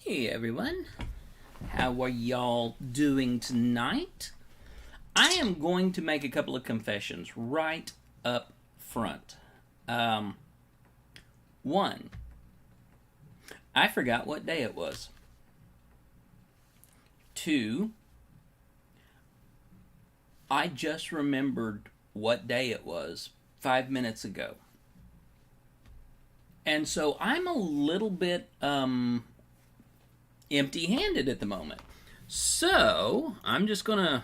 Hey everyone, how are y'all doing tonight? I am going to make a couple of confessions right up front. Um, One, I forgot what day it was. Two, I just remembered what day it was 5 minutes ago. And so I'm a little bit empty-handed at the moment. So I'm just gonna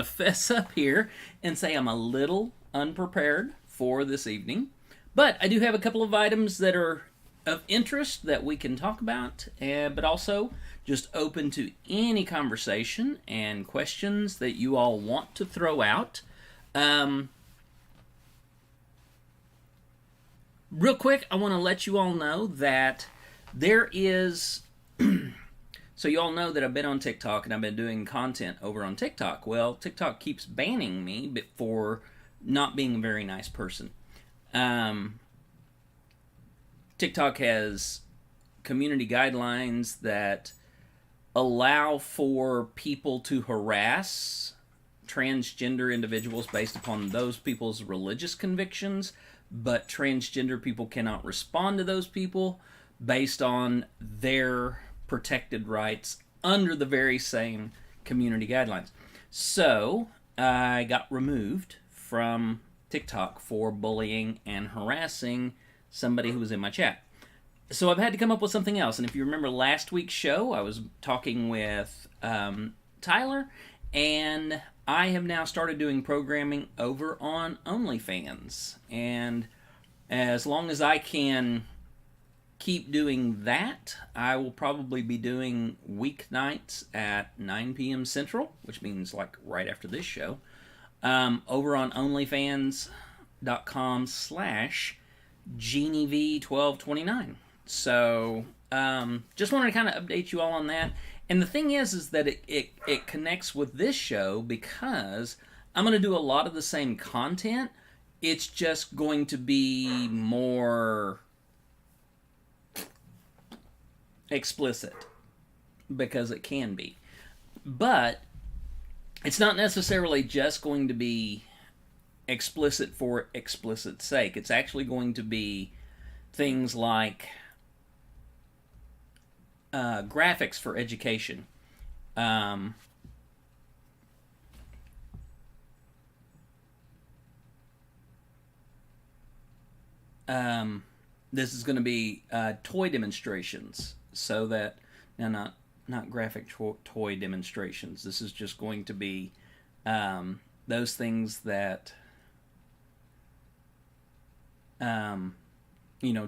fess up here and say I'm a little unprepared for this evening, but I do have a couple of items that are of interest that we can talk about, but also just open to any conversation and questions that you all want to throw out. Um, Real quick, I want to let you all know that there is so you all know that I've been on TikTok and I've been doing content over on TikTok. Well, TikTok keeps banning me for not being a very nice person. Um, TikTok has community guidelines that allow for people to harass transgender individuals based upon those people's religious convictions, but transgender people cannot respond to those people based on their protected rights under the very same community guidelines. So I got removed from TikTok for bullying and harassing somebody who was in my chat. So I've had to come up with something else. And if you remember last week's show, I was talking with Tyler, and I have now started doing programming over on OnlyFans. And as long as I can keep doing that, I will probably be doing weeknights at 9 p.m. Central, which means like right after this show, over on onlyfans.com/GenieV1229. So just wanted to kind of update you all on that. And the thing is that it connects with this show because I'm going to do a lot of the same content. It's just going to be more explicit because it can be. But it's not necessarily just going to be explicit for explicit sake. It's actually going to be things like graphics for education. Um, this is going to be toy demonstrations, so that now not graphic toy demonstrations. This is just going to be those things that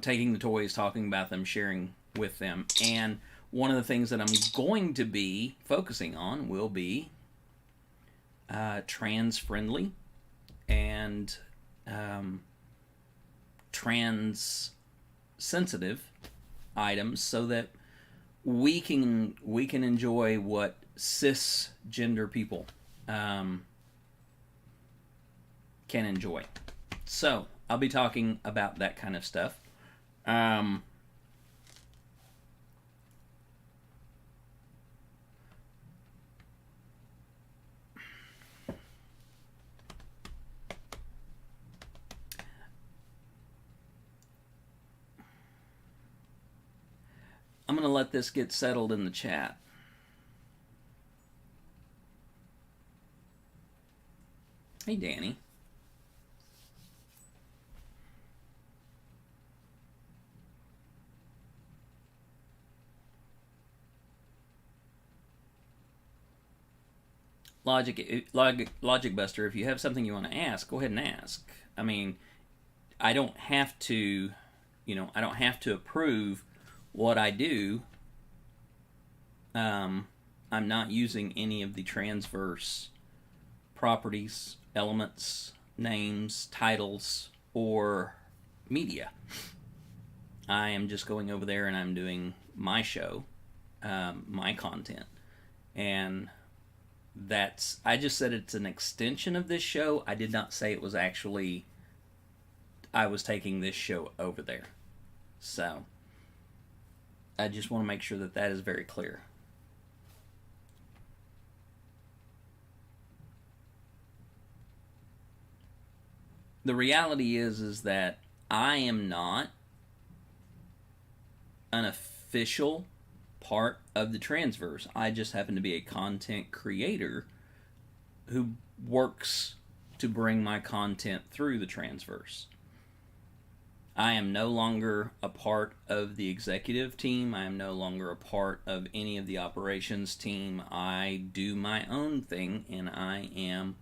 taking the toys, talking about them, sharing with them. And one of the things that I'm going to be focusing on will be trans friendly and trans sensitive items, so that we can enjoy what cisgender people can enjoy. So I'll be talking about that kind of stuff. I'm going to let this get settled in the chat. Hey, Danny. Logic Buster, if you have something you want to ask, go ahead and ask. I mean, I don't have to, I don't have to approve what I do. I'm not using any of the transverse properties, elements, names, titles, or media. I am just going over there and I'm doing my show, my content. And I just said it's an extension of this show. I did not say it was actually, I was taking this show over there. So, I just want to make sure that that is very clear. The reality is that I am not an official part of the transverse. I just happen to be a content creator who works to bring my content through the transverse. I am no longer a part of the executive team. I am no longer a part of any of the operations team. I do my own thing, and I am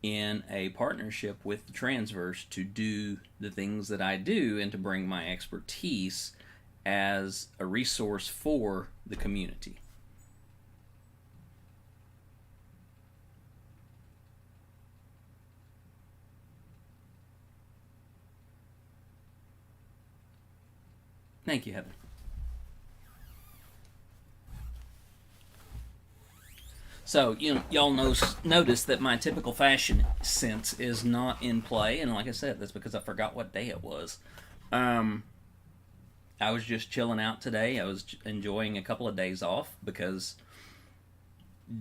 in a partnership with the transverse to do the things that I do and to bring my expertise as a resource for the community. Thank you, Heather. So, y'all notice that my typical fashion sense is not in play, and like I said, that's because I forgot what day it was. I was just chilling out today. I was enjoying a couple of days off because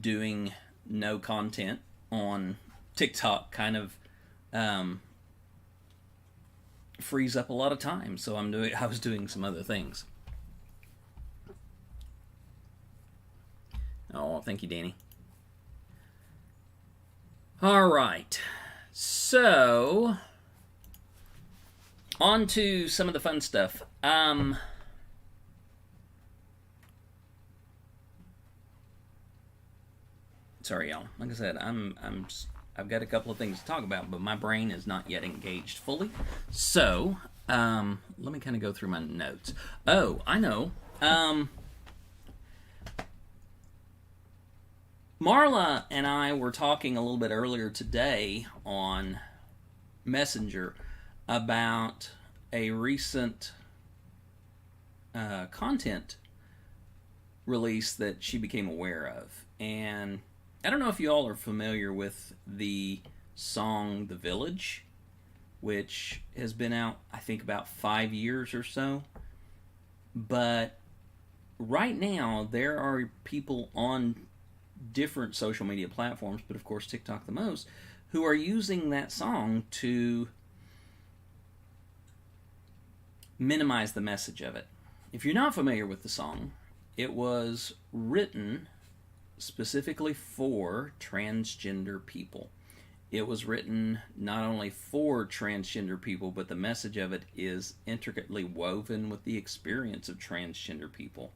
doing no content on TikTok kind of frees up a lot of time. So I was doing some other things. Oh, thank you, Danny. All right. So, on to some of the fun stuff. Sorry, y'all. Like I said, I've got a couple of things to talk about, but my brain is not yet engaged fully. So, let me kind of go through my notes. Oh, I know. Marla and I were talking a little bit earlier today on Messenger about a recent content release that she became aware of. And I don't know if you all are familiar with the song The Village, which has been out, I think, about 5 years or so. But right now, there are people on different social media platforms, but of course TikTok the most, who are using that song to minimize the message of it. If you're not familiar with the song, it was written specifically for transgender people. It was written not only for transgender people, but the message of it is intricately woven with the experience of transgender people.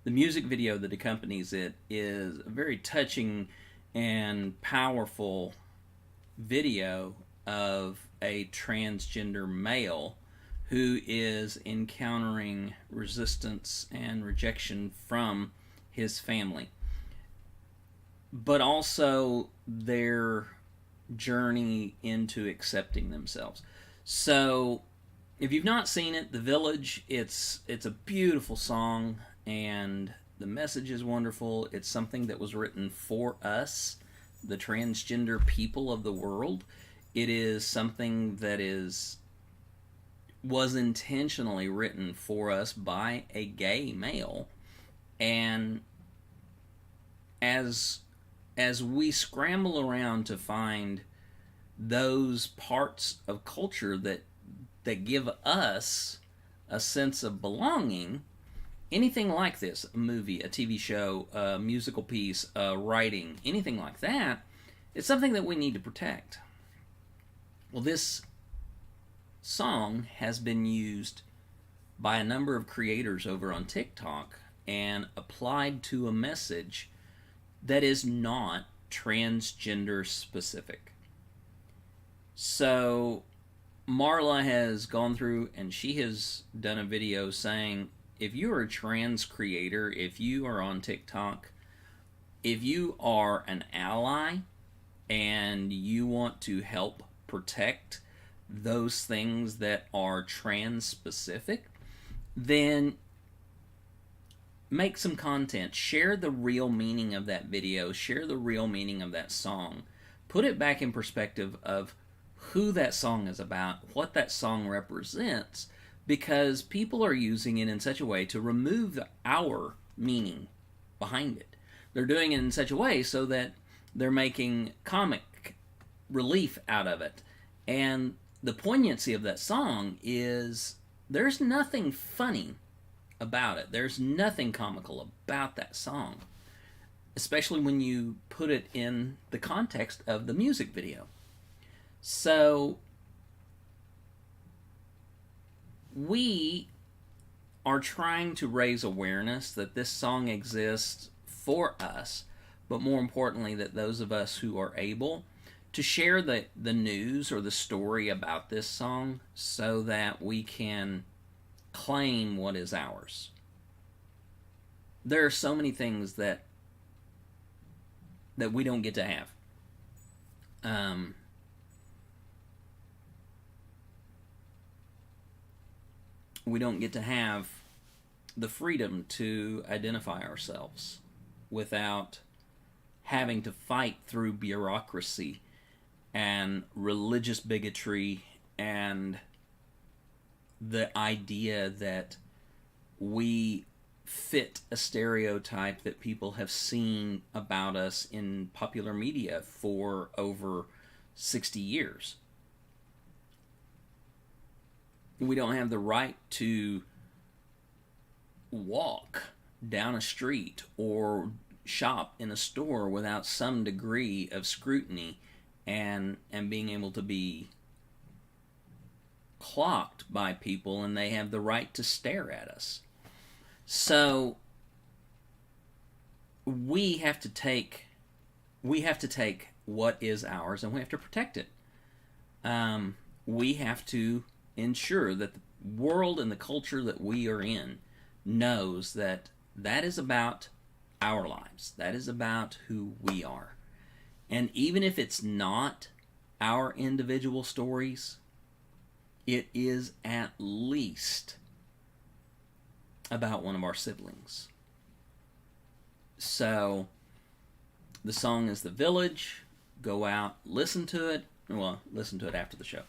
The music video that accompanies it is a very touching and powerful video of a transgender male who is encountering resistance and rejection from his family, but also their journey into accepting themselves. So, if you've not seen it, The Village, it's a beautiful song, and the message is wonderful. It's something that was written for us, the transgender people of the world. It is something that was intentionally written for us by a gay male. And as we scramble around to find those parts of culture that give us a sense of belonging, anything like this, a movie, a TV show, a musical piece, writing, anything like that, it's something that we need to protect. Well, this song has been used by a number of creators over on TikTok and applied to a message that is not transgender specific. So Marla has gone through and she has done a video saying, if you are a trans creator, if you are on TikTok, if you are an ally and you want to help protect those things that are trans specific, then make some content. Share the real meaning of that video. Share the real meaning of that song. Put it back in perspective of who that song is about, what that song represents, because people are using it in such a way to remove the our meaning behind it. They're doing it in such a way so that they're making comic relief out of it. And the poignancy of that song is there's nothing funny about it. There's nothing comical about that song, especially when you put it in the context of the music video. So we are trying to raise awareness that this song exists for us, but more importantly, that those of us who are able to share the news or the story about this song so that we can claim what is ours. There are so many things that we don't get to have. We don't get to have the freedom to identify ourselves without having to fight through bureaucracy and religious bigotry and the idea that we fit a stereotype that people have seen about us in popular media for over 60 years. We don't have the right to walk down a street or shop in a store without some degree of scrutiny and being able to be clocked by people, and they have the right to stare at us. So we have to take what is ours and we have to protect it. We have to ensure that the world and the culture that we are in knows that that is about our lives. That is about who we are. And even if it's not our individual stories, it is at least about one of our siblings. So the song is The Village. Go out, listen to it. Well, listen to it after the show.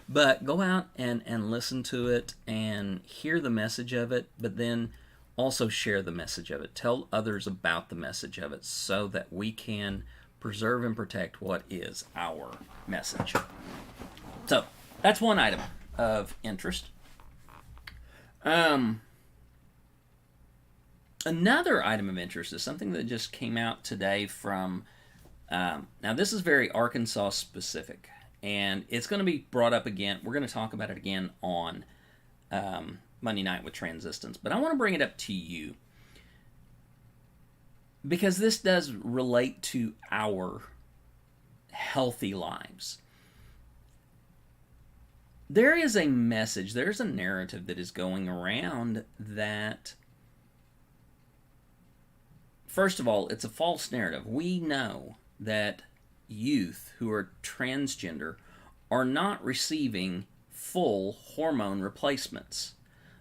But go out and listen to it and hear the message of it, but then also share the message of it. Tell others about the message of it so that we can preserve and protect what is our message. So that's one item of interest. Another item of interest is something that just came out today from, now this is very Arkansas specific, and it's going to be brought up again. We're going to talk about it again on Monday night with Transistence, but I want to bring it up to you because this does relate to our healthy lives. There is a message, there's a narrative that is going around that, first of all, it's a false narrative. We know that youth who are transgender are not receiving full hormone replacements.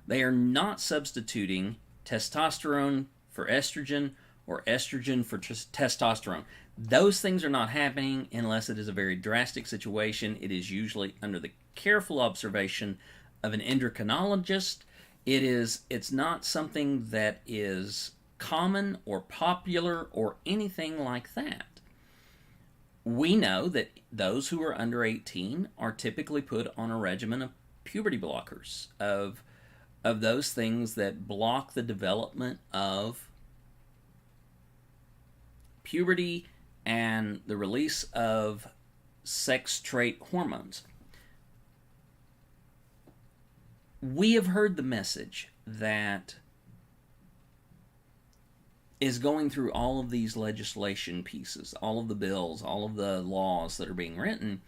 They are not substituting testosterone for estrogen or estrogen for testosterone. Those things are not happening unless it is a very drastic situation. It is usually under the careful observation of an endocrinologist. It's not something that is common or popular or anything like that. We know that those who are under 18 are typically put on a regimen of puberty blockers, of those things that block the development of puberty and the release of sex trait hormones. We have heard the message that is going through all of these legislation pieces, all of the bills, all of the laws that are being written,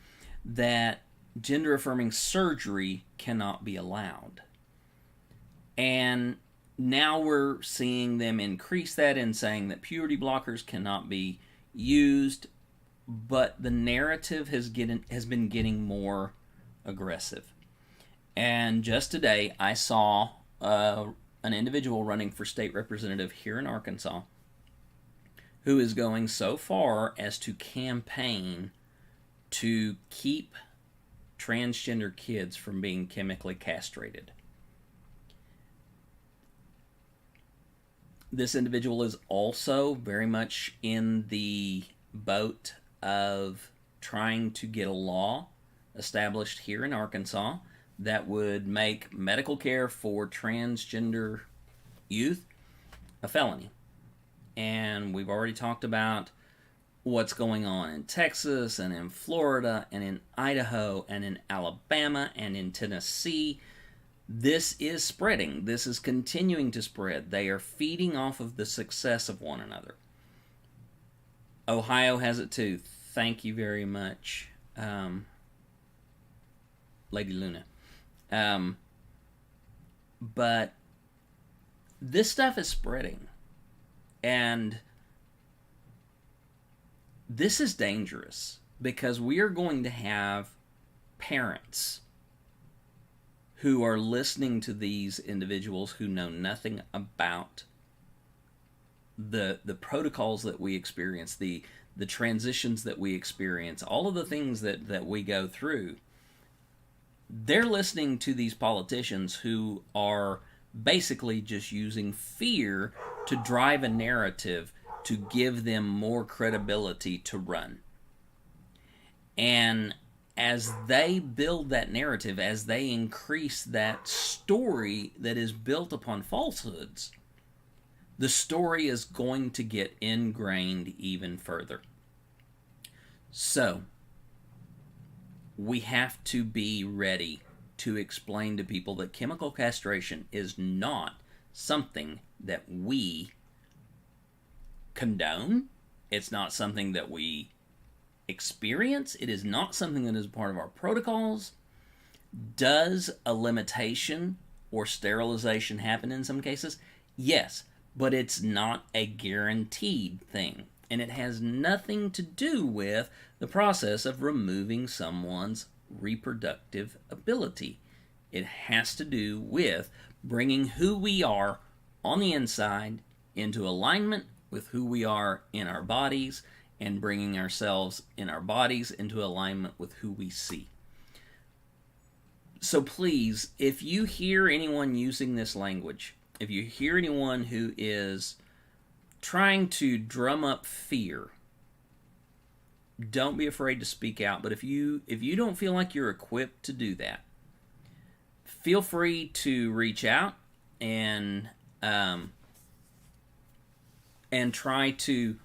that gender-affirming surgery cannot be allowed. And now we're seeing them increase that and saying that puberty blockers cannot be used, but the narrative has been getting more aggressive. And just today, I saw an individual running for state representative here in Arkansas who is going so far as to campaign to keep transgender kids from being chemically castrated. This individual is also very much in the boat of trying to get a law established here in Arkansas that would make medical care for transgender youth a felony. And we've already talked about what's going on in Texas and in Florida and in Idaho and in Alabama and in Tennessee. This is spreading. This is continuing to spread. They are feeding off of the success of one another. Ohio has it too. Thank you very much, Lady Luna. But this stuff is spreading. And this is dangerous because we are going to have parents who are listening to these individuals who know nothing about the protocols that we experience, the transitions that we experience, all of the things that we go through. They're listening to these politicians who are basically just using fear to drive a narrative to give them more credibility to run. And as they build that narrative, as they increase that story that is built upon falsehoods, the story is going to get ingrained even further. So, we have to be ready to explain to people that chemical castration is not something that we condone. It's not something that we experience. It is not something that is part of our protocols. Does a limitation or sterilization happen in some cases? Yes, but it's not a guaranteed thing. And it has nothing to do with the process of removing someone's reproductive ability. It has to do with bringing who we are on the inside into alignment with who we are in our bodies, and bringing ourselves in our bodies into alignment with who we see. So please, if you hear anyone using this language, if you hear anyone who is trying to drum up fear, don't be afraid to speak out. But if you don't feel like you're equipped to do that, feel free to reach out and try to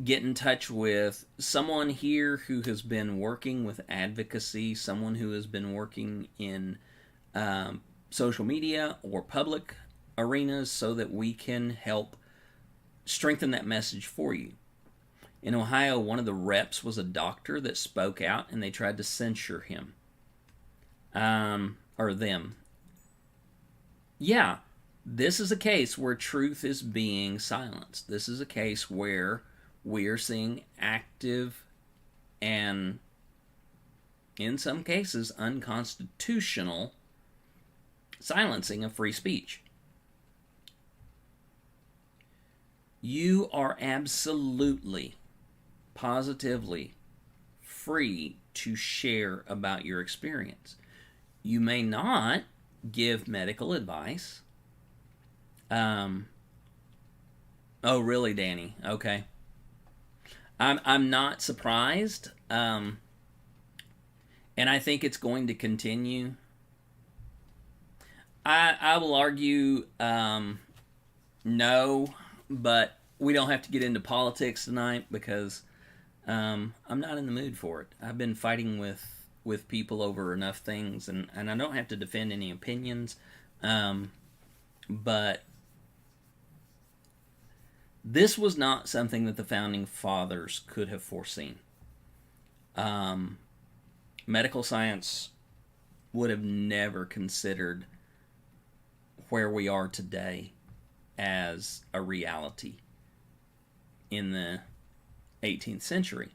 get in touch with someone here who has been working with advocacy, someone who has been working in social media or public arenas, so that we can help strengthen that message for you. In Ohio, one of the reps was a doctor that spoke out, and they tried to censure him. Or them. Yeah, this is a case where truth is being silenced. This is a case where we are seeing active and, in some cases, unconstitutional silencing of free speech. You are absolutely, positively free to share about your experience. You may not give medical advice. Oh, really, Danny? Okay. I'm not surprised, and I think it's going to continue. I will argue no, but we don't have to get into politics tonight because I'm not in the mood for it. I've been fighting with people over enough things, and I don't have to defend any opinions, but this was not something that the Founding Fathers could have foreseen. Medical science would have never considered where we are today as a reality in the 18th century.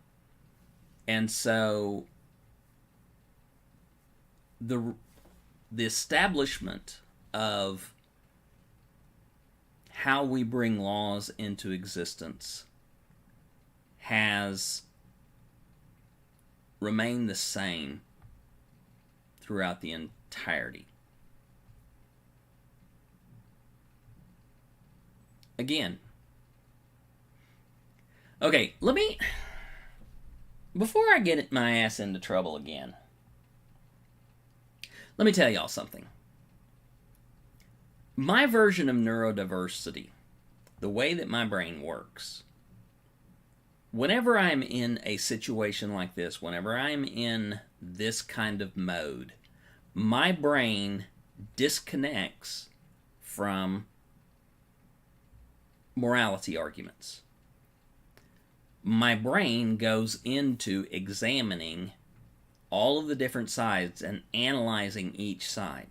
And so the establishment of how we bring laws into existence has remained the same throughout the entirety. Again. Okay, before I get my ass into trouble again, let me tell y'all something. My version of neurodiversity, the way that my brain works, whenever I'm in a situation like this, whenever I'm in this kind of mode, my brain disconnects from morality arguments. My brain goes into examining all of the different sides and analyzing each side.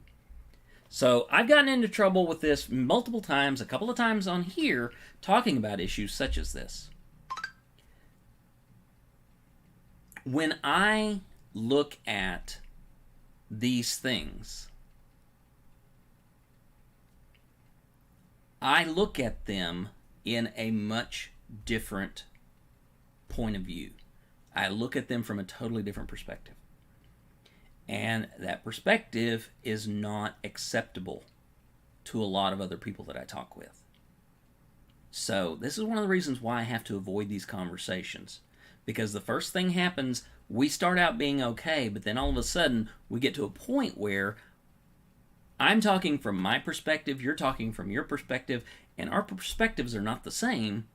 So I've gotten into trouble with this multiple times, a couple of times on here, talking about issues such as this. When I look at these things, I look at them in a much different point of view. I look at them from a totally different perspective. And that perspective is not acceptable to a lot of other people that I talk with. So this is one of the reasons why I have to avoid these conversations. Because the first thing happens, we start out being okay, but then all of a sudden we get to a point where I'm talking from my perspective, you're talking from your perspective, and our perspectives are not the same.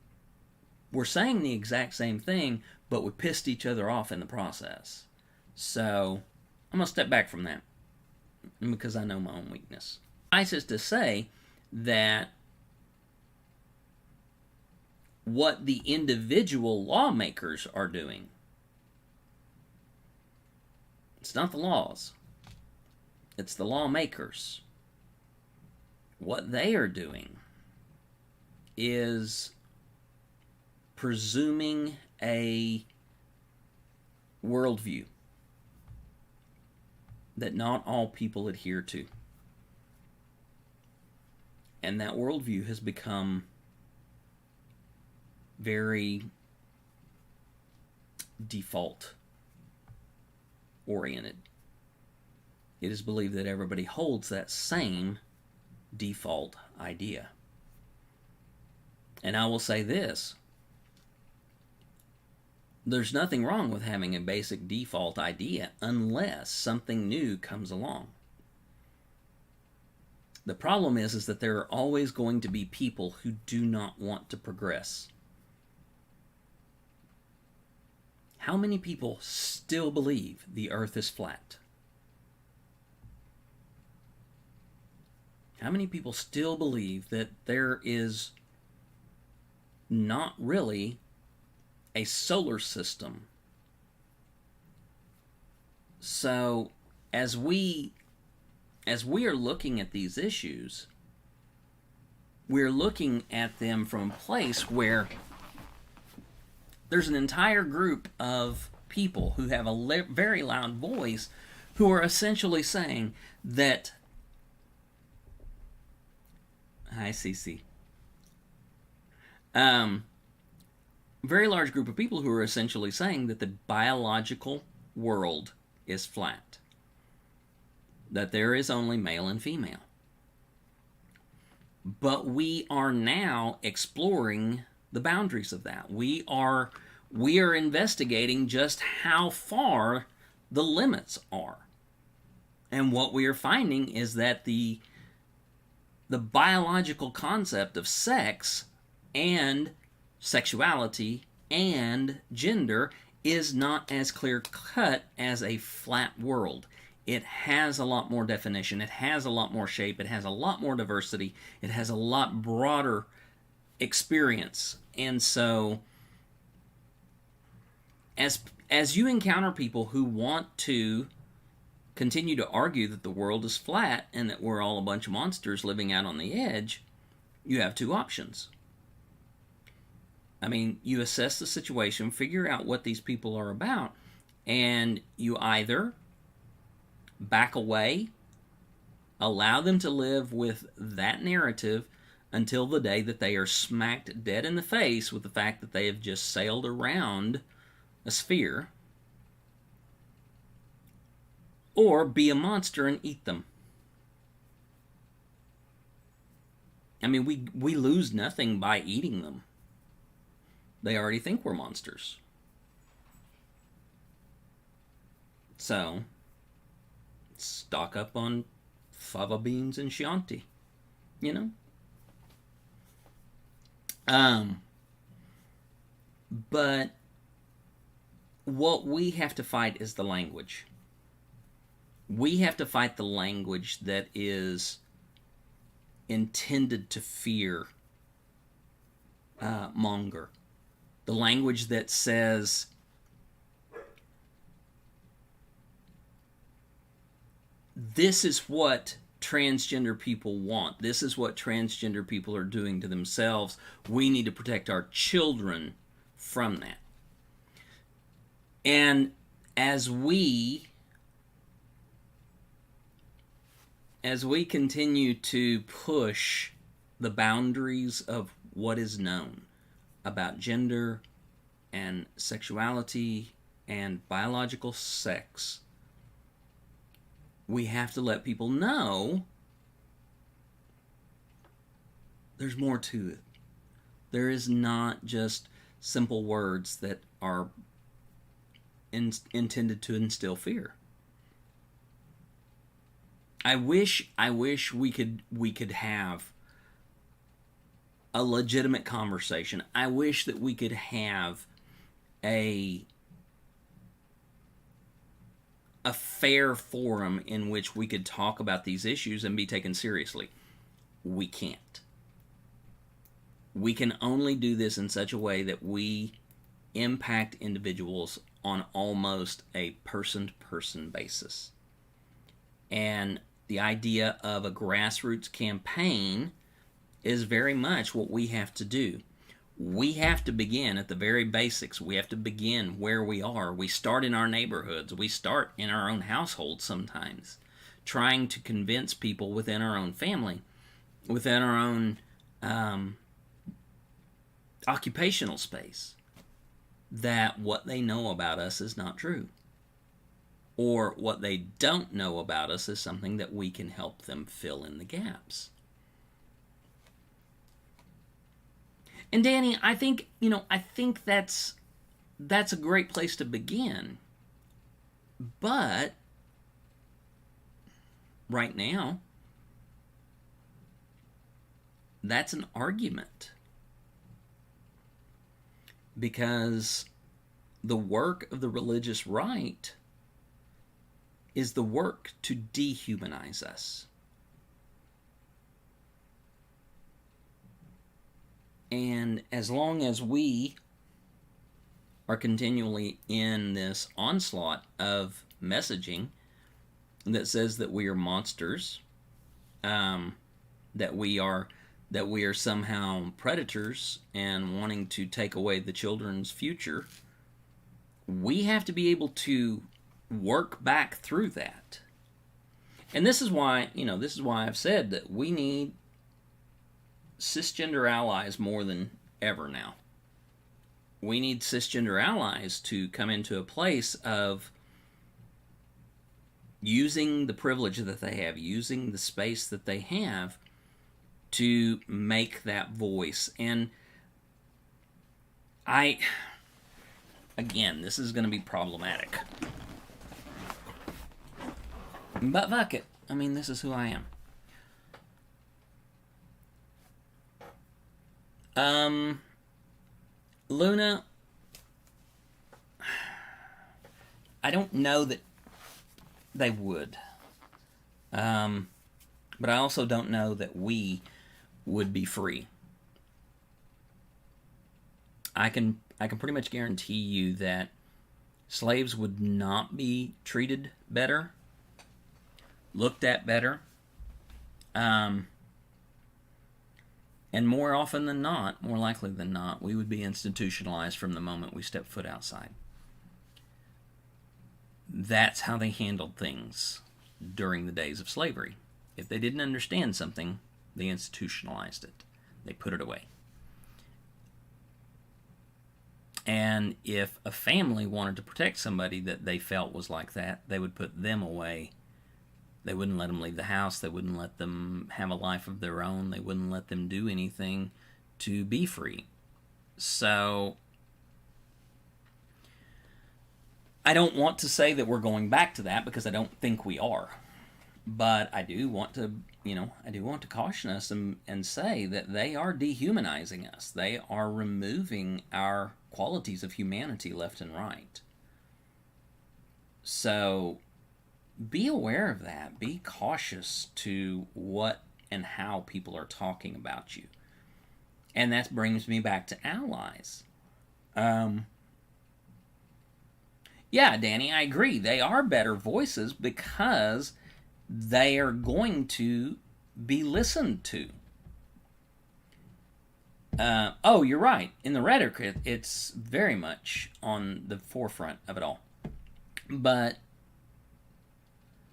We're saying the exact same thing, but we pissed each other off in the process. So I'm going to step back from that because I know my own weakness. Suffice is to say that what the individual lawmakers are doing, it's not the laws, it's the lawmakers. What they are doing is presuming a worldview that not all people adhere to. And that worldview has become very default oriented. It is believed that everybody holds that same default idea. And I will say this: there's nothing wrong with having a basic default idea unless something new comes along. The problem is that there are always going to be people who do not want to progress. How many people still believe the earth is flat? How many people still believe that there is not really a solar system? So as we are looking at these issues, we're looking at them from a place where there's an entire group of people who have a very loud voice who are essentially saying that, hi CC, very large group of people who are essentially saying that the biological world is flat, that there is only male and female. But we are now exploring the boundaries of that. We are investigating just how far the limits are. And what we are finding is that the biological concept of sex and sexuality and gender is not as clear-cut as a flat world. It has a lot more definition. It has a lot more shape. It has a lot more diversity. It has a lot broader experience. And so as you encounter people who want to continue to argue that the world is flat and that we're all a bunch of monsters living out on the edge, you have two options. I mean, you assess the situation, figure out what these people are about, and you either back away, allow them to live with that narrative until the day that they are smacked dead in the face with the fact that they have just sailed around a sphere, or be a monster and eat them. I mean, we lose nothing by eating them. They already think we're monsters. So, stock up on fava beans and Chianti, you know? But what we have to fight is the language. We have to fight the language that is intended to fear monger. The language that says, this is what transgender people want. This is what transgender people are doing to themselves. We need to protect our children from that. And as we continue to push the boundaries of what is known about gender and sexuality and biological sex, we have to let people know there's more to it. There is not just simple words that are intended to instill fear. I wish we could have a legitimate conversation. I wish that we could have a fair forum in which we could talk about these issues and be taken seriously. We can't. We can only do this in such a way that we impact individuals on almost a person-to-person basis. And the idea of a grassroots campaign is very much what we have to do. We have to begin at the very basics. We have to begin where we are. We start in our neighborhoods. We start in our own households sometimes, trying to convince people within our own family, within our own occupational space, that what they know about us is not true. Or what they don't know about us is something that we can help them fill in the gaps. And Danny, I think that's a great place to begin. But right now, that's an argument. Because the work of the religious right is the work to dehumanize us. And as long as we are continually in this onslaught of messaging that says that we are monsters, that we are somehow predators and wanting to take away the children's future, we have to be able to work back through that. And this is why I've said that we need cisgender allies more than ever now. We need cisgender allies to come into a place of using the privilege that they have, using the space that they have to make that voice. And again, this is going to be problematic. But fuck it. I mean, this is who I am. Luna, I don't know that they would. But I also don't know that we would be free. I can pretty much guarantee you that slaves would not be treated better, looked at better, and more often than not, more likely than not, we would be institutionalized from the moment we step foot outside. That's how they handled things during the days of slavery. If they didn't understand something, they institutionalized it. They put it away. And if a family wanted to protect somebody that they felt was like that, they would put them away. They wouldn't let them leave the house. They wouldn't let them have a life of their own. They wouldn't let them do anything to be free. So I don't want to say that we're going back to that, because I don't think we are. But I do want to, I do want to caution us and say that they are dehumanizing us. They are removing our qualities of humanity left and right. So be aware of that. Be cautious to what and how people are talking about you. And that brings me back to allies. Yeah, Danny, I agree. They are better voices because they are going to be listened to. Oh, you're right. In the rhetoric, it's very much on the forefront of it all. But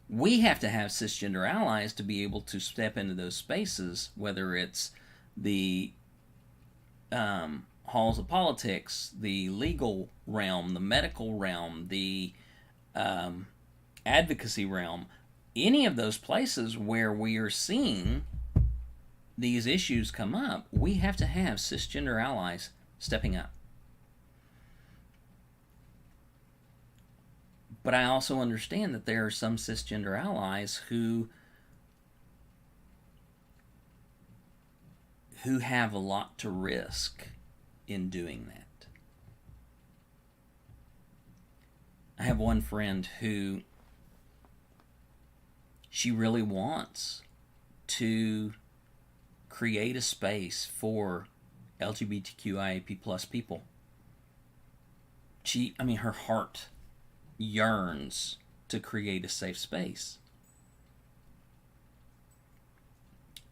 we have to have cisgender allies to be able to step into those spaces, whether it's the halls of politics, the legal realm, the medical realm, the advocacy realm, any of those places where we are seeing these issues come up, we have to have cisgender allies stepping up. But I also understand that there are some cisgender allies who have a lot to risk in doing that. I have one friend who she really wants to create a space for LGBTQIAP+ people. Her heart yearns to create a safe space.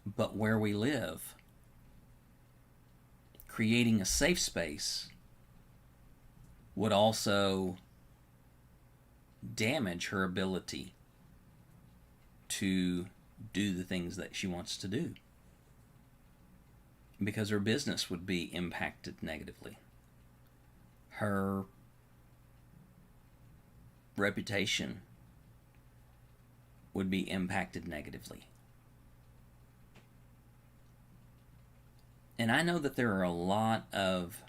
But where we live, creating a safe space would also damage her ability to do the things that she wants to do, because her business would be impacted negatively. Her reputation would be impacted negatively. And I know that there are a lot of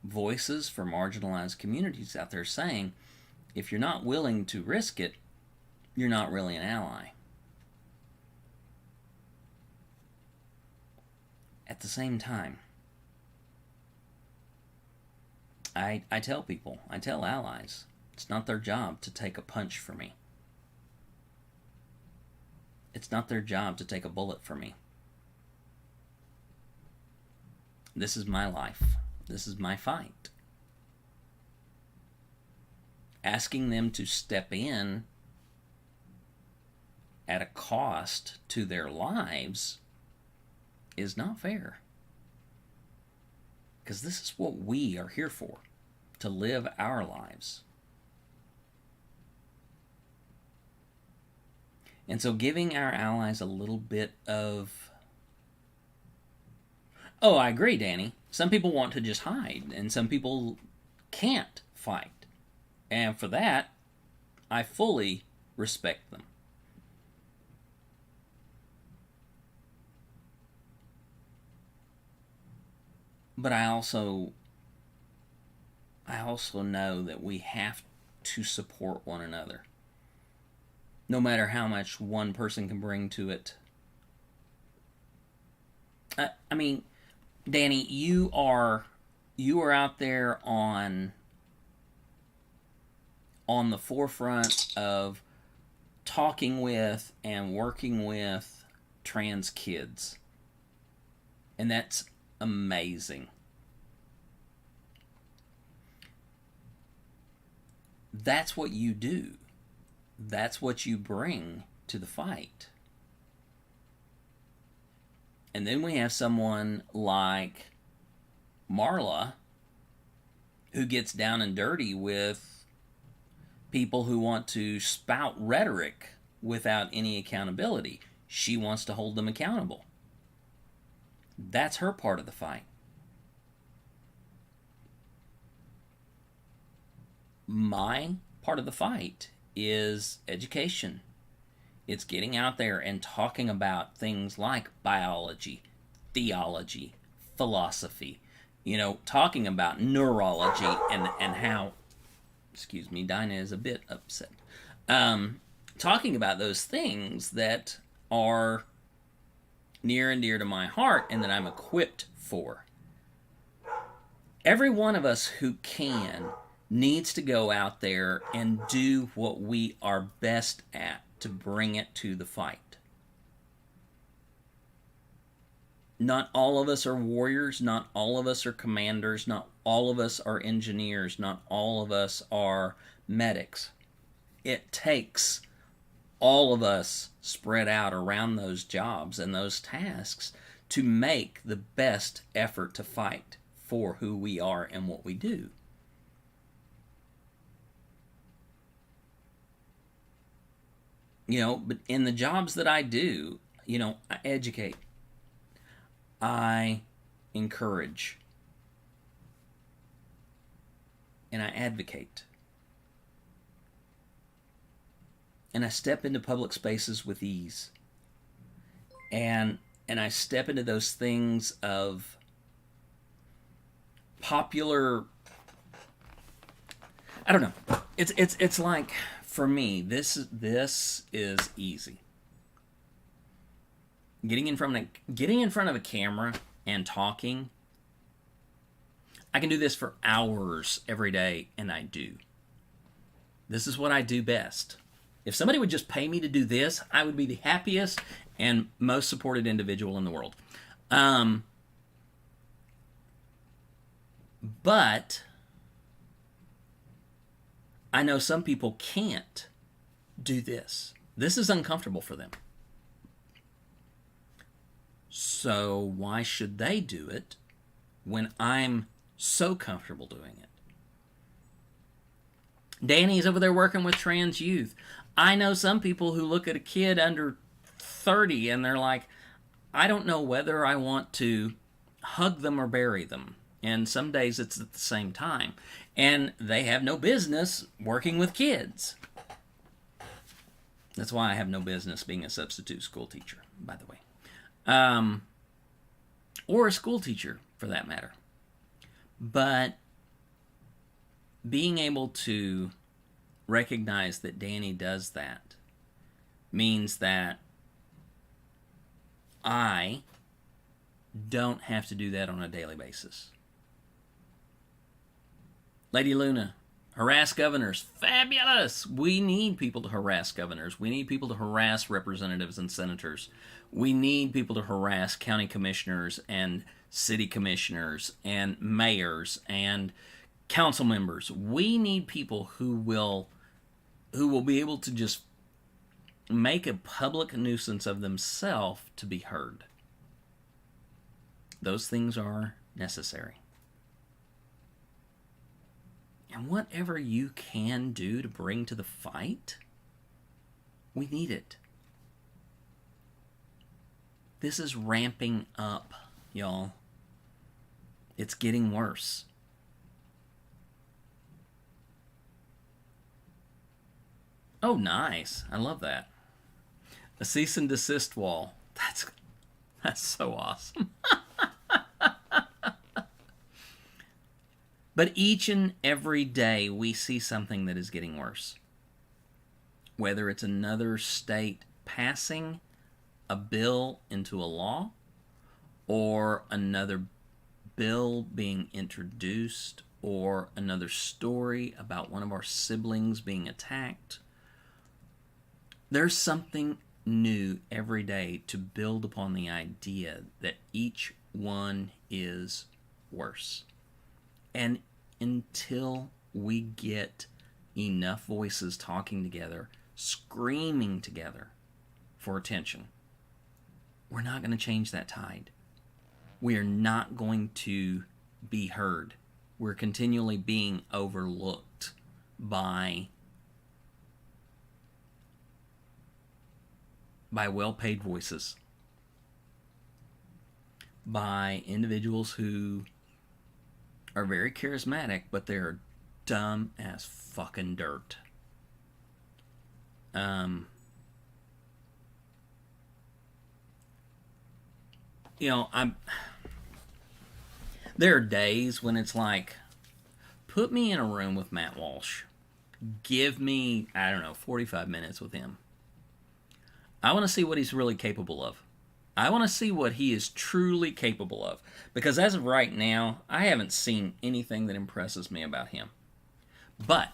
voices for marginalized communities out there saying, if you're not willing to risk it, you're not really an ally. At the same time, I tell people, I tell allies, it's not their job to take a punch for me. It's not their job to take a bullet for me. This is my life. This is my fight. Asking them to step in at a cost to their lives is not fair. Because this is what we are here for, to live our lives. And so giving our allies a little bit of... Oh, I agree, Danny. Some people want to just hide, and some people can't fight. And for that, I fully respect them. But I also know that we have to support one another. No matter how much one person can bring to it. Danny, you are out there on the forefront of talking with and working with trans kids. And that's amazing. That's what you do. That's what you bring to the fight. And then we have someone like Marla, who gets down and dirty with people who want to spout rhetoric without any accountability. She wants to hold them accountable. That's her part of the fight. My part of the fight is education. It's getting out there and talking about things like biology, theology, philosophy, talking about neurology and how, excuse me, Dinah is a bit upset. Talking about those things that are near and dear to my heart and that I'm equipped for. Every one of us who can needs to go out there and do what we are best at to bring it to the fight. Not all of us are warriors, not all of us are commanders, not all of us are engineers, not all of us are medics. It takes all of us spread out around those jobs and those tasks to make the best effort to fight for who we are and what we do. But in the jobs that I do, I educate, I encourage, and I advocate. And I step into public spaces with ease. And I step into those things of popular, I don't know. It's like, for me, this is easy. Getting in front of a camera and talking, I can do this for hours every day, and I do. This is what I do best. If somebody would just pay me to do this, I would be the happiest and most supported individual in the world. But I know some people can't do this. This is uncomfortable for them. So why should they do it when I'm so comfortable doing it? Danny's over there working with trans youth. I know some people who look at a kid under 30 and they're like, I don't know whether I want to hug them or bury them. And some days it's at the same time. And they have no business working with kids. That's why I have no business being a substitute school teacher, by the way. Or a school teacher, for that matter. But being able to recognize that Danny does that means that I don't have to do that on a daily basis. Lady Luna, harass governors. Fabulous! We need people to harass governors. We need people to harass representatives and senators. We need people to harass county commissioners and city commissioners and mayors and council members. We need people who will be able to just make a public nuisance of themselves to be heard. Those things are necessary. And whatever you can do to bring to the fight, we need it. This is ramping up, y'all. It's getting worse. Oh, nice. I love that. A cease and desist wall. That's so awesome. But each and every day we see something that is getting worse. Whether it's another state passing a bill into a law, or another bill being introduced, or another story about one of our siblings being attacked. There's something new every day to build upon the idea that each one is worse. And until we get enough voices talking together, screaming together for attention, we're not going to change that tide. We are not going to be heard. We're continually being overlooked by well-paid voices, by individuals who are very charismatic, but they're dumb as fucking dirt. Um, I'm. There are days when it's like, put me in a room with Matt Walsh. Give me, I don't know, 45 minutes with him. I want to see what he's really capable of. I want to see what he is truly capable of. Because as of right now, I haven't seen anything that impresses me about him. But,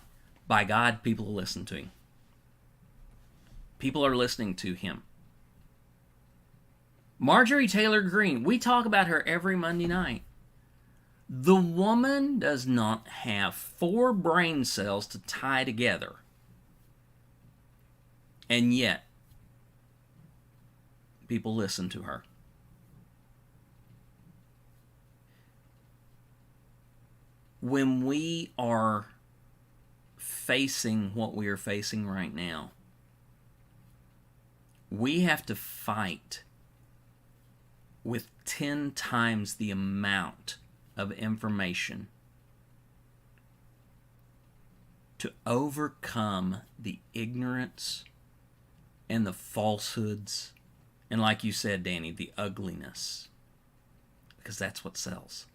by God, people will listen to him. People are listening to him. Marjorie Taylor Greene, we talk about her every Monday night. The woman does not have 4 brain cells to tie together. And yet, people listen to her. When we are facing what we are facing right now, we have to fight with 10 times the amount of information to overcome the ignorance and the falsehoods and, like you said, Danny, the ugliness, because that's what sells.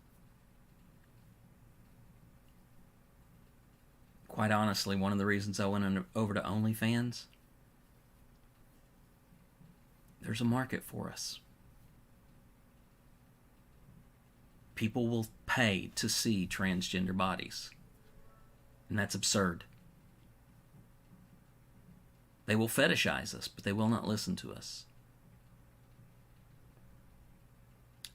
Quite honestly, one of the reasons I went over to OnlyFans, there's a market for us. People will pay to see transgender bodies. And that's absurd. They will fetishize us, but they will not listen to us.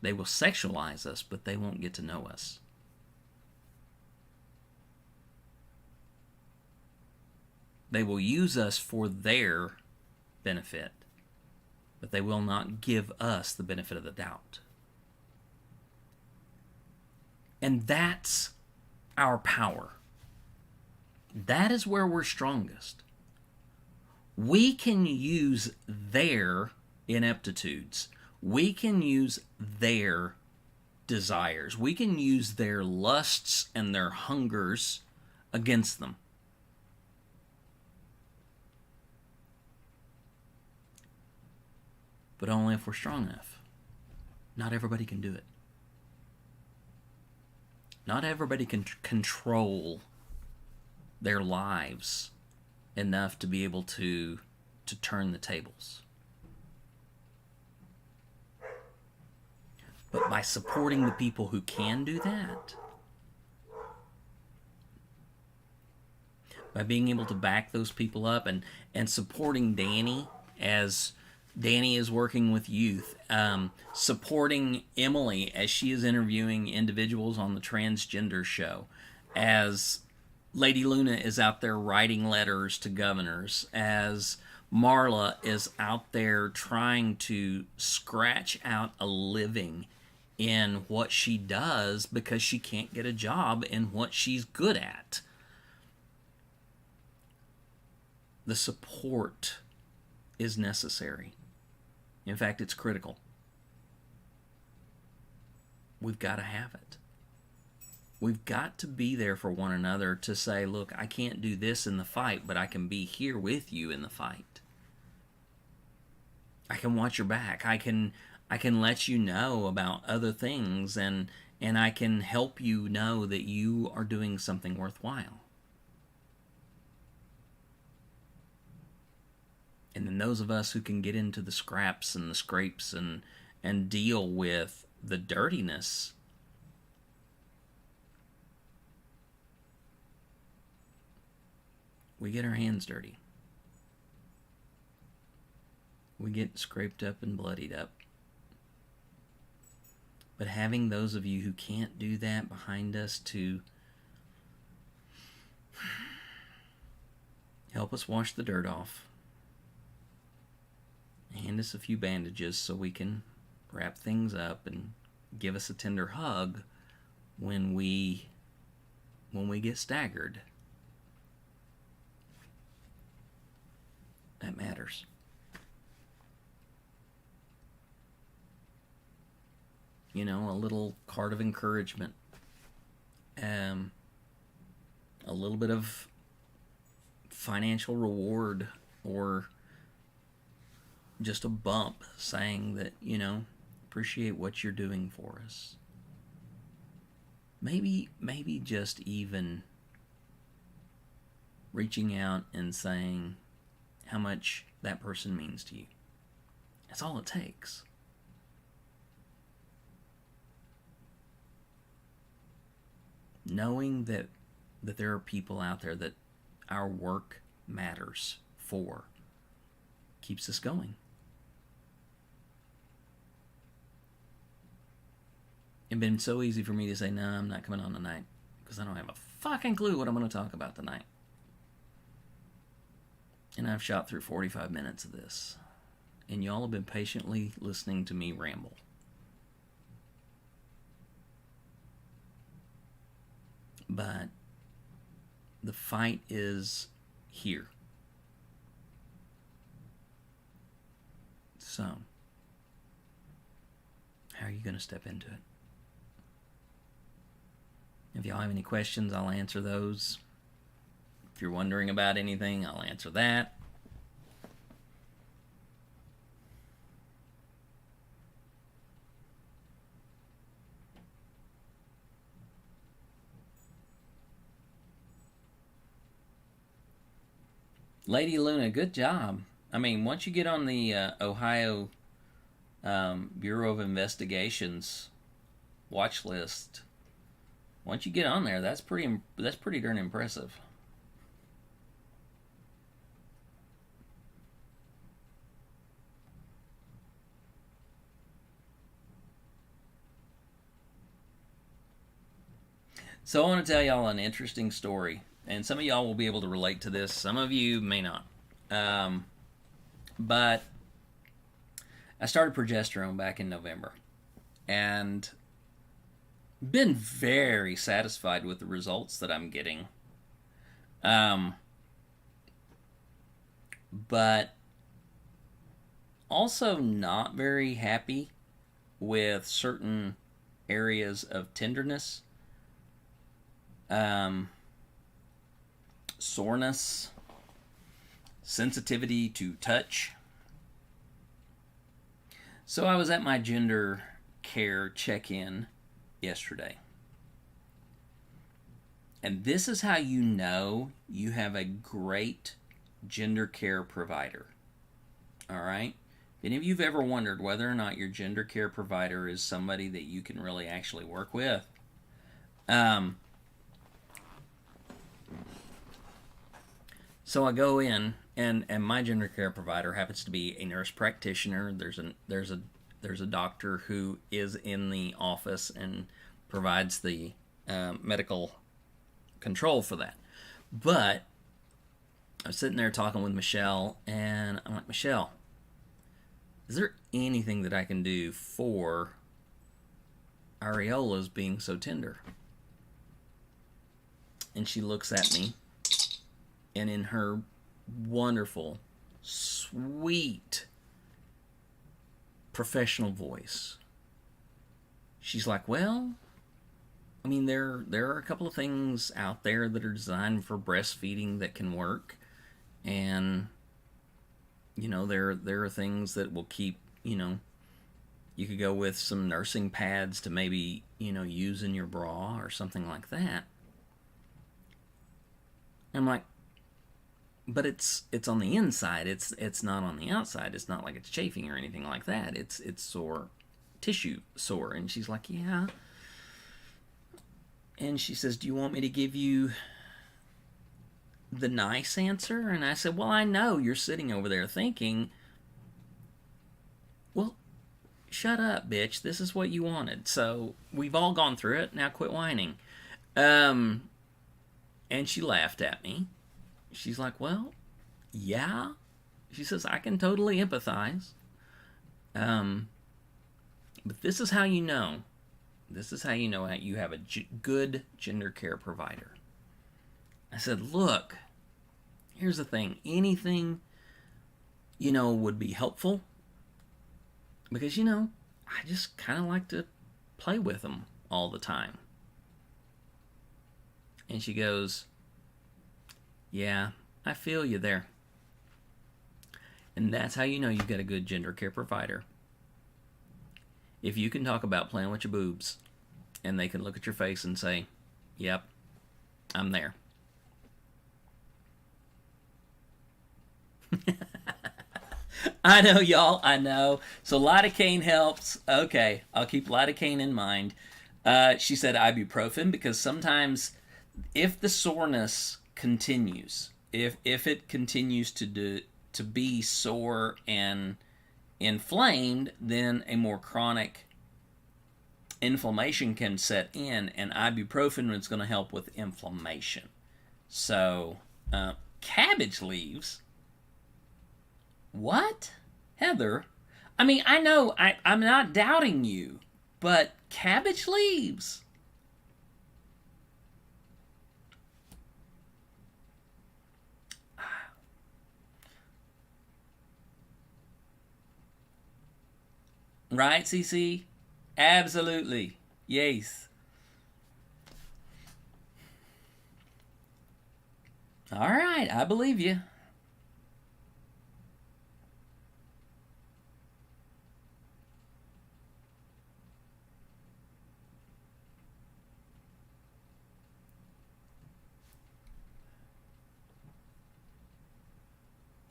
They will sexualize us, but they won't get to know us. They will use us for their benefit, but they will not give us the benefit of the doubt. And that's our power. That is where we're strongest. We can use their ineptitudes. We can use their desires. We can use their lusts and their hungers against them. But only if we're strong enough. Not everybody can do it. Not everybody can control their lives enough to be able to turn the tables. But by supporting the people who can do that, by being able to back those people up and supporting Danny as Danny is working with youth, supporting Emily as she is interviewing individuals on the transgender show, as Lady Luna is out there writing letters to governors, as Marla is out there trying to scratch out a living in what she does because she can't get a job in what she's good at. The support is necessary. In fact, it's critical. We've got to have it. We've got to be there for one another to say, look, I can't do this in the fight, but I can be here with you in the fight. I can watch your back. I can let you know about other things, and I can help you know that you are doing something worthwhile. And then those of us who can get into the scraps and the scrapes and deal with the dirtiness, we get our hands dirty. We get scraped up and bloodied up. But having those of you who can't do that behind us to help us wash the dirt off, hand us a few bandages so we can wrap things up and give us a tender hug when we get staggered. That matters. You know, a little card of encouragement. A a little bit of financial reward or just a bump saying that, appreciate what you're doing for us. Maybe just even reaching out and saying how much that person means to you. That's all it takes. Knowing that there are people out there that our work matters for keeps us going. It'd been so easy for me to say, no, I'm not coming on tonight, because I don't have a fucking clue what I'm going to talk about tonight. And I've shot through 45 minutes of this. And y'all have been patiently listening to me ramble. But the fight is here. So, how are you going to step into it? If y'all have any questions, I'll answer those. If you're wondering about anything, I'll answer that. Lady Luna, good job. I mean, once you get on the Ohio Bureau of Investigations watch list, once you get on there, that's pretty darn impressive. So I want to tell y'all an interesting story. And some of y'all will be able to relate to this. Some of you may not. But I started progesterone back in November. And been very satisfied with the results that I'm getting. But also not very happy with certain areas of tenderness. Soreness, sensitivity to touch. So I was at my gender care check-in yesterday. And this is how you know you have a great gender care provider. All right? If any of you have ever wondered whether or not your gender care provider is somebody that you can really actually work with, so I go in, and my gender care provider happens to be a nurse practitioner. There's a doctor who is in the office and provides the medical control for that. But I was sitting there talking with Michelle, and I'm like, Michelle, is there anything that I can do for areolas being so tender? And she looks at me, and in her wonderful, sweet, professional voice, she's like, well, I mean, there are a couple of things out there that are designed for breastfeeding that can work. And, there are things that will keep, you could go with some nursing pads to maybe, use in your bra or something like that. I'm like, but it's on the inside. It's not on the outside. It's not like it's chafing or anything like that. It's sore, tissue sore. And she's like, yeah. And she says, do you want me to give you the nice answer? And I said, well, I know you're sitting over there thinking, well, shut up, bitch. This is what you wanted. So we've all gone through it. Now quit whining. And she laughed at me. She's like, well, yeah. She says, I can totally empathize. But this is how you know. This is how you know you have a good gender care provider. I said, look, here's the thing. Anything, would be helpful. Because, I just kind of like to play with them all the time. And she goes, Yeah, I feel you there. And that's how you know you've got a good gender care provider. If you can talk about playing with your boobs and they can look at your face and say, yep, I'm there. I know, y'all. I know. So lidocaine helps. Okay, I'll keep lidocaine in mind. She said ibuprofen because sometimes if the soreness continues, if it continues to be sore and inflamed, then a more chronic inflammation can set in, and ibuprofen is going to help with inflammation. So, cabbage leaves. What? Heather? I mean, I know I'm not doubting you, but cabbage leaves? Right, CC? Absolutely. Yes. All right, I believe you.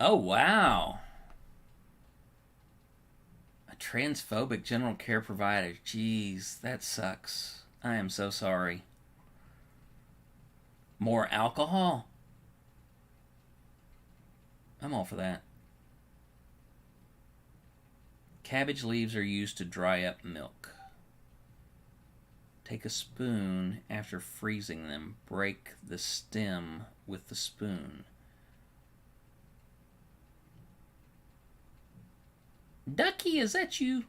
Oh, wow. A transphobic general care provider. Jeez, that sucks. I am so sorry. More alcohol? I'm all for that. Cabbage leaves are used to dry up milk. Take a spoon after freezing them. Break the stem with the spoon. Ducky, is that you?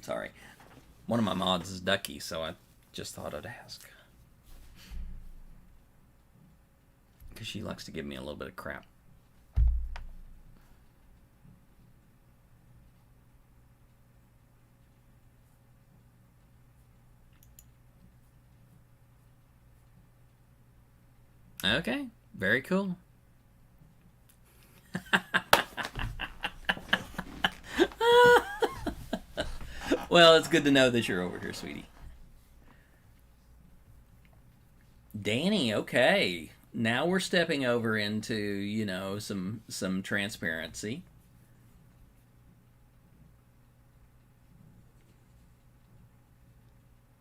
Sorry. One of my mods is Ducky, so I just thought I'd ask. Because she likes to give me a little bit of crap. Okay, very cool. Well, it's good to know that you're over here, sweetie. Danny, okay. Now we're stepping over into, some transparency.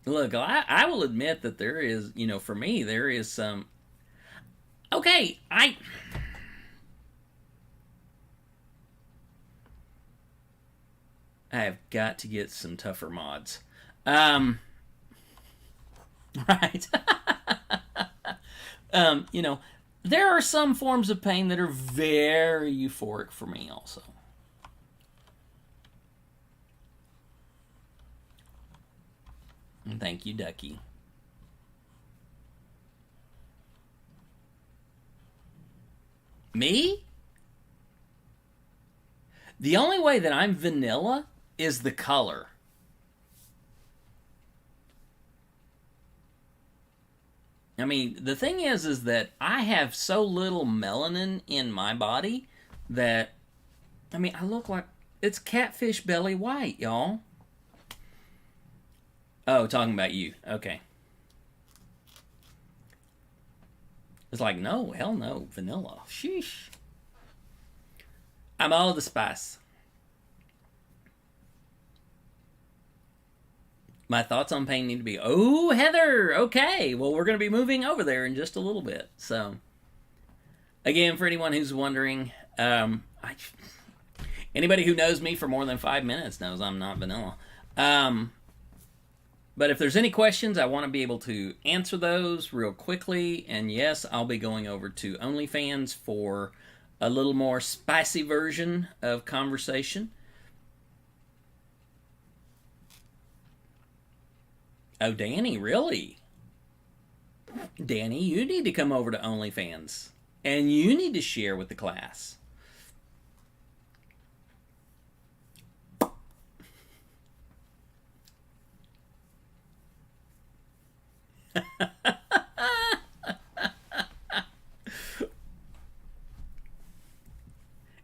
Look, I will admit that there is, for me, there is some. Okay, I have got to get some tougher mods. Right. um, you know, there are some forms of pain that are very euphoric for me also. And thank you, Ducky. Me? The only way that I'm vanilla is the color. I mean, the thing is that I have so little melanin in my body that, I mean, I look like it's catfish belly white, y'all. Oh, talking about you. Okay. It's like, no, hell no, vanilla. Sheesh. I'm all the spice. My thoughts on pain need to be, oh, Heather, okay. Well, we're going to be moving over there in just a little bit. So, again, for anyone who's wondering, anybody who knows me for more than 5 minutes knows I'm not vanilla. But if there's any questions, I want to be able to answer those real quickly. And yes, I'll be going over to OnlyFans for a little more spicy version of conversation. Oh, Danny, really? Danny, you need to come over to OnlyFans. And you need to share with the class.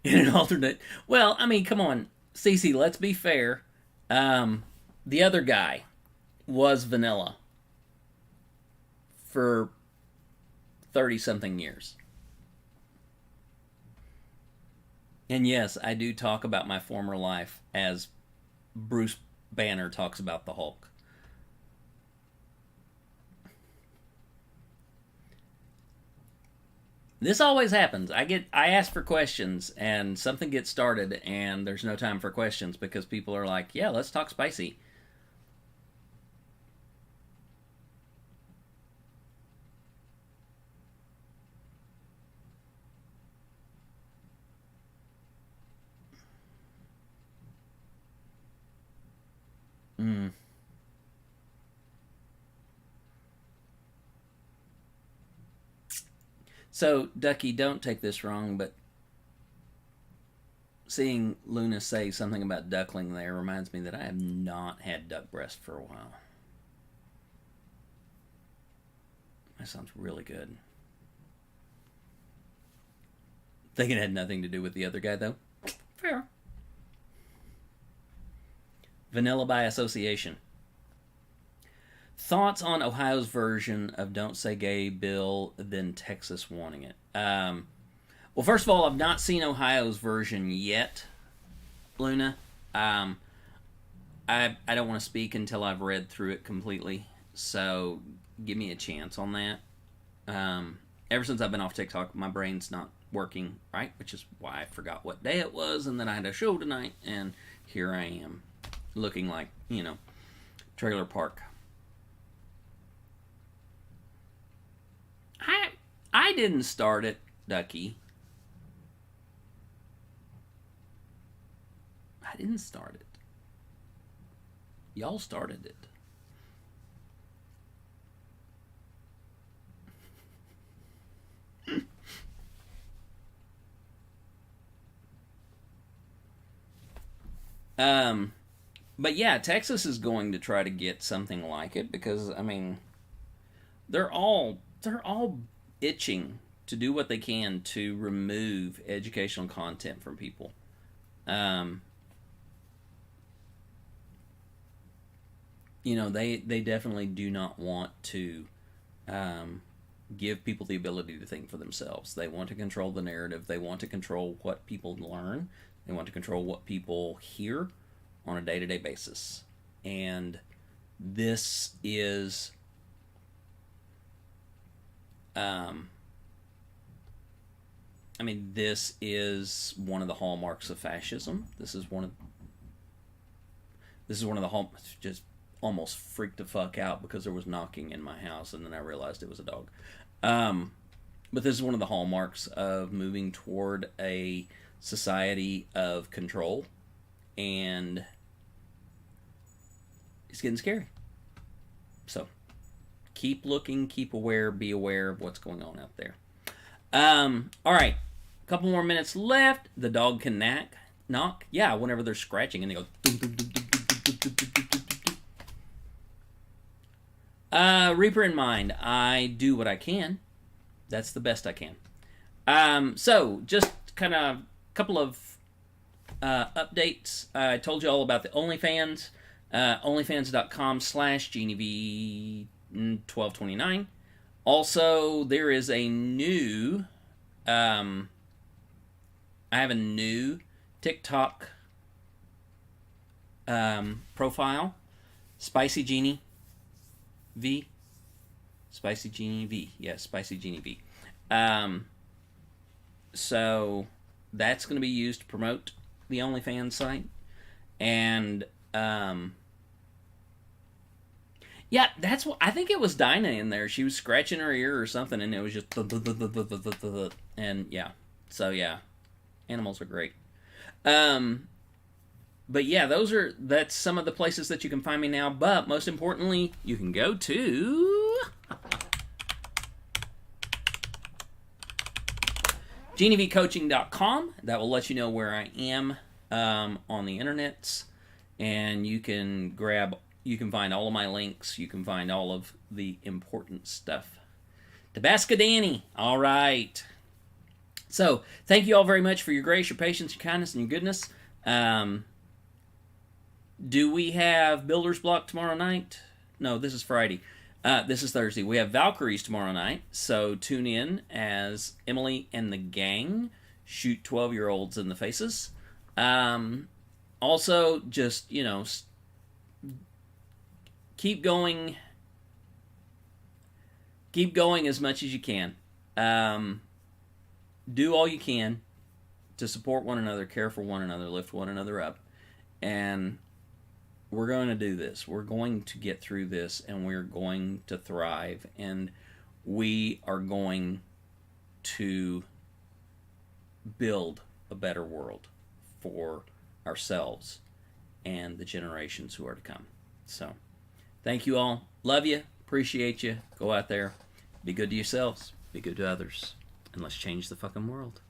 In an alternate. Well, I mean, come on, Cece. Let's be fair. The other guy was vanilla for 30 something years. And yes, I do talk about my former life as Bruce Banner talks about the Hulk. This always happens. I ask for questions and something gets started and there's no time for questions because people are like, "Yeah, let's talk spicy." Mm. So, Ducky, don't take this wrong, but seeing Luna say something about duckling there reminds me that I have not had duck breast for a while. That sounds really good. Think it had nothing to do with the other guy, though? Fair. Vanilla by association. Thoughts on Ohio's version of Don't Say Gay bill, then Texas wanting it? Well, first of all, I've not seen Ohio's version yet, Luna. I don't want to speak until I've read through it completely, so give me a chance on that. Ever since I've been off TikTok, my brain's not working right, which is why I forgot what day it was, and then I had a show tonight, and here I am, looking like, trailer park. I didn't start it, Ducky. I didn't start it. Y'all started it. But yeah, Texas is going to try to get something like it because I mean, they're all itching to do what they can to remove educational content from people. Um, they definitely do not want to um, give people the ability to think for themselves. They want to control the narrative. They want to control what people learn. They want to control what people hear on a day-to-day basis. And this is this is one of the hallmarks of fascism. This is one of the hallmarks. Just almost freaked the fuck out because there was knocking in my house, and then I realized it was a dog. But this is one of the hallmarks of moving toward a society of control, and it's getting scary. So keep looking, keep aware, be aware of what's going on out there. All right, a couple more minutes left. The dog can knock. Yeah, whenever they're scratching and they go. Reaper in mind. I do what I can. That's the best I can. So just kind of a couple of updates. I told you all about the OnlyFans. OnlyFans.com/GenieV1229. Also, there is a new, I have a new TikTok profile, Spicy Genie V. Spicy Genie V. Yes, Spicy Genie V. So that's going to be used to promote the OnlyFans site. And yeah, that's what I think it was Dinah in there. She was scratching her ear or something, and it was just and yeah. So yeah, animals are great. But yeah, that's some of the places that you can find me now. But most importantly, you can go to GenieVCoaching.com. That will let you know where I am on the internets, and you can grab You can find all of my links. You can find all of the important stuff. Tabasco Danny. All right. So, thank you all very much for your grace, your patience, your kindness, and your goodness. Do we have Builder's Block tomorrow night? No, this is Friday. This is Thursday. We have Valkyries tomorrow night, so tune in as Emily and the gang shoot 12-year-olds in the faces. Also, just, keep going as much as you can. Do all you can to support one another, care for one another, lift one another up. And we're going to do this. We're going to get through this, and we're going to thrive. And we are going to build a better world for ourselves and the generations who are to come. So, thank you all. Love you. Appreciate you. Go out there. Be good to yourselves. Be good to others. And let's change the fucking world.